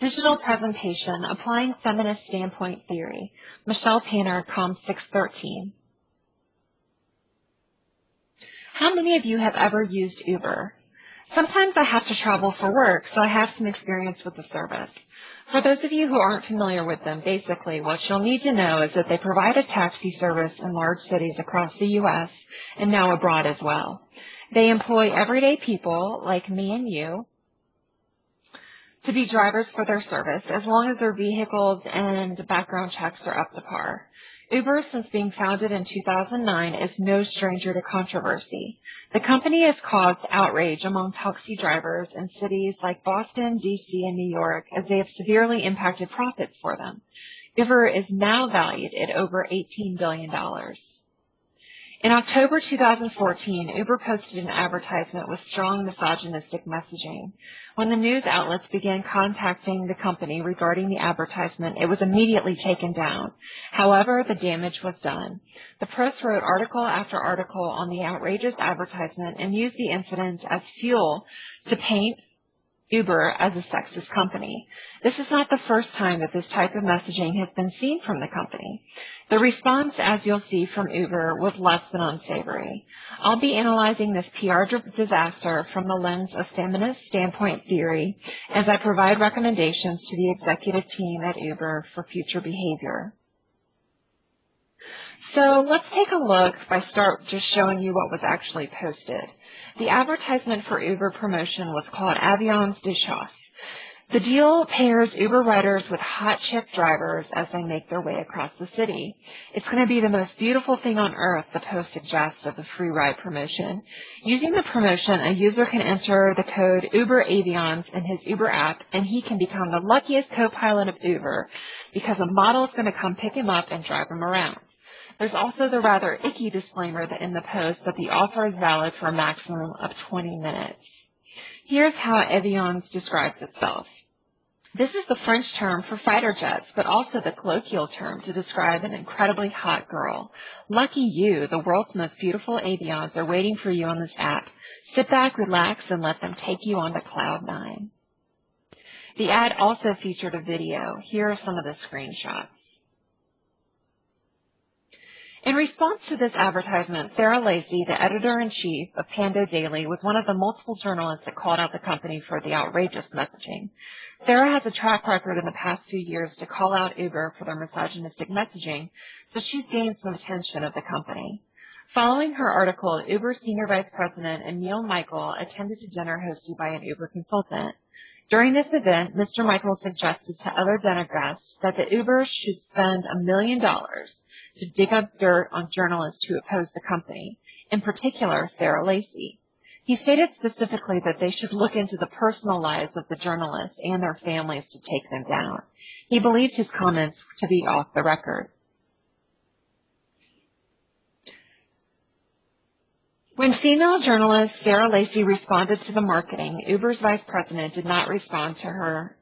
Digital Presentation, Applying Feminist Standpoint Theory. Michelle Tanner, Com 613. How many of you have ever used Uber? Sometimes I have to travel for work, so I have some experience with the service. For those of you who aren't familiar with them, basically what you'll need to know is that they provide a taxi service in large cities across the U.S. and now abroad as well. They employ everyday people like me and you to be drivers for their service as long as their vehicles and background checks are up to par. Uber, since being founded in 2009, is no stranger to controversy. The company has caused outrage among taxi drivers in cities like Boston, D.C., and New York as they have severely impacted profits for them. Uber is now valued at over $18 billion. In October 2014, Uber posted an advertisement with strong misogynistic messaging. When the news outlets began contacting the company regarding the advertisement, it was immediately taken down. However, the damage was done. The press wrote article after article on the outrageous advertisement and used the incident as fuel to paint Uber as a sexist company. This is not the first time that this type of messaging has been seen from the company. The response, as you'll see from Uber, was less than unsavory. I'll be analyzing this PR disaster from the lens of feminist standpoint theory as I provide recommendations to the executive team at Uber for future behavior. So let's take a look by just showing you what was actually posted. The advertisement for Uber promotion was called Avions de Chasse. The deal pairs Uber riders with hot chick drivers as they make their way across the city. It's going to be the most beautiful thing on earth, the post suggests of the free ride promotion. Using the promotion, a user can enter the code Uber Avions in his Uber app, and he can become the luckiest co-pilot of Uber because a model is going to come pick him up and drive him around. There's also the rather icky disclaimer in the post that the offer is valid for a maximum of 20 minutes. Here's how Avions describes itself. This is the French term for fighter jets, but also the colloquial term to describe an incredibly hot girl. Lucky you, the world's most beautiful Avions are waiting for you on this app. Sit back, relax, and let them take you on to Cloud 9. The ad also featured a video. Here are some of the screenshots. In response to this advertisement, Sarah Lacy, the editor-in-chief of Pando Daily, was one of the multiple journalists that called out the company for the outrageous messaging. Sarah has a track record in the past few years to call out Uber for their misogynistic messaging, so she's gained some attention of the company. Following her article, Uber Senior Vice President Emil Michael attended a dinner hosted by an Uber consultant. During this event, Mr. Michael suggested to other dinner guests that the Uber should spend $1 million to dig up dirt on journalists who oppose the company, in particular Sarah Lacy. He stated specifically that they should look into the personal lives of the journalists and their families to take them down. He believed his comments to be off the record. When female journalist Sarah Lacy responded to the marketing, Uber's vice president did not respond to her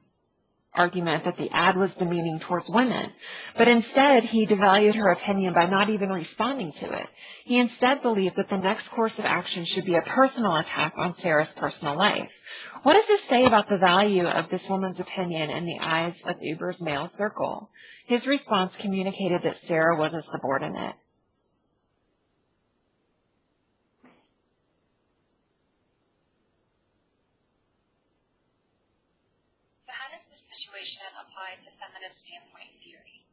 argument that the ad was demeaning towards women, but instead he devalued her opinion by not even responding to it. He instead believed that the next course of action should be a personal attack on Sarah's personal life. What does this say about the value of this woman's opinion in the eyes of Uber's male circle? His response communicated that Sarah was a subordinate. Situation applied to feminist standpoint theory.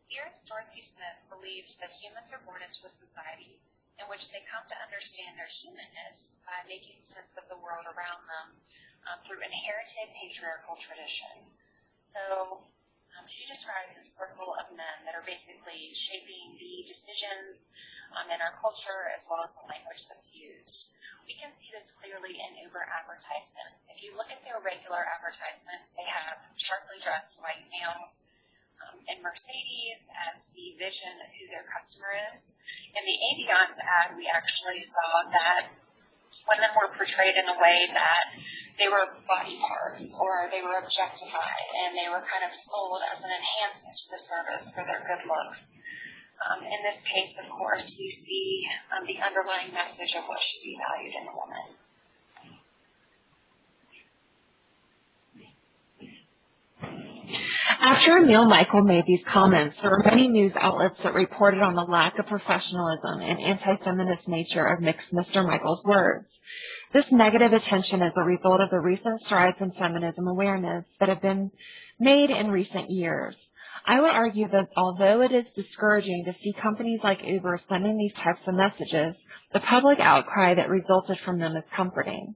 Theorist Dorothy Smith believes that humans are born into a society in which they come to understand their humanness by making sense of the world around them through inherited patriarchal tradition. So she describes this circle of men that are basically shaping the decisions in our culture as well as the language that's used. We can see this clearly in Uber advertisements. If you look at their regular advertisements, they have sharply dressed white males in Mercedes as the vision of who their customer is. In the Avions ad, we actually saw that women were portrayed in a way that they were body parts or they were objectified, and they were kind of sold as an enhancement to the service for their good looks. In this case, of course, we see the underlying message of what should be valued in a woman. After Emil Michael made these comments, there were many news outlets that reported on the lack of professionalism and anti-feminist nature of Mr. Michael's words. This negative attention is a result of the recent strides in feminism awareness that have been made in recent years. I would argue that although it is discouraging to see companies like Uber sending these types of messages, the public outcry that resulted from them is comforting.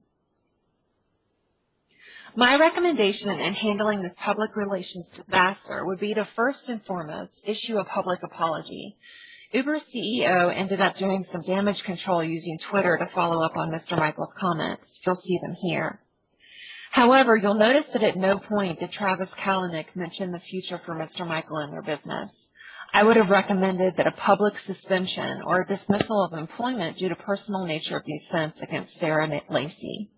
My recommendation in handling this public relations disaster would be to first and foremost issue a public apology. Uber's CEO ended up doing some damage control using Twitter to follow up on Mr. Michael's comments. You'll see them here. However, you'll notice that at no point did Travis Kalanick mention the future for Mr. Michael and their business. I would have recommended that a public suspension or a dismissal of employment due to personal nature of the offense against Sarah Lacey.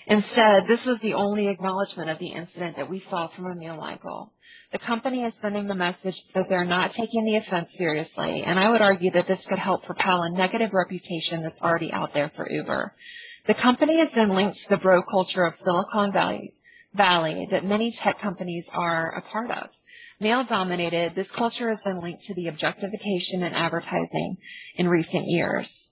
Instead, this was the only acknowledgement of the incident that we saw from Emil Michael. The company is sending the message that they're not taking the offense seriously, and I would argue that this could help propel a negative reputation that's already out there for Uber. The company is then linked to the bro culture of Silicon Valley that many tech companies are a part of. Male-dominated, this culture has been linked to the objectification in advertising in recent years.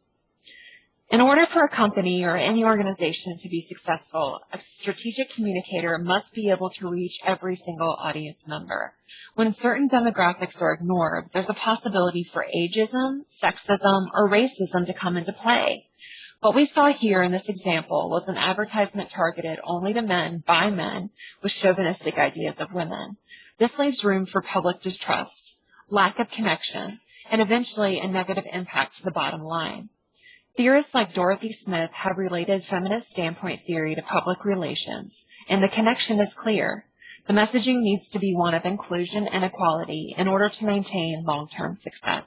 In order for a company or any organization to be successful, a strategic communicator must be able to reach every single audience member. When certain demographics are ignored, there's a possibility for ageism, sexism, or racism to come into play. What we saw here in this example was an advertisement targeted only to men by men with chauvinistic ideas of women. This leaves room for public distrust, lack of connection, and eventually a negative impact to the bottom line. Theorists like Dorothy Smith have related feminist standpoint theory to public relations, and the connection is clear. The messaging needs to be one of inclusion and equality in order to maintain long-term success.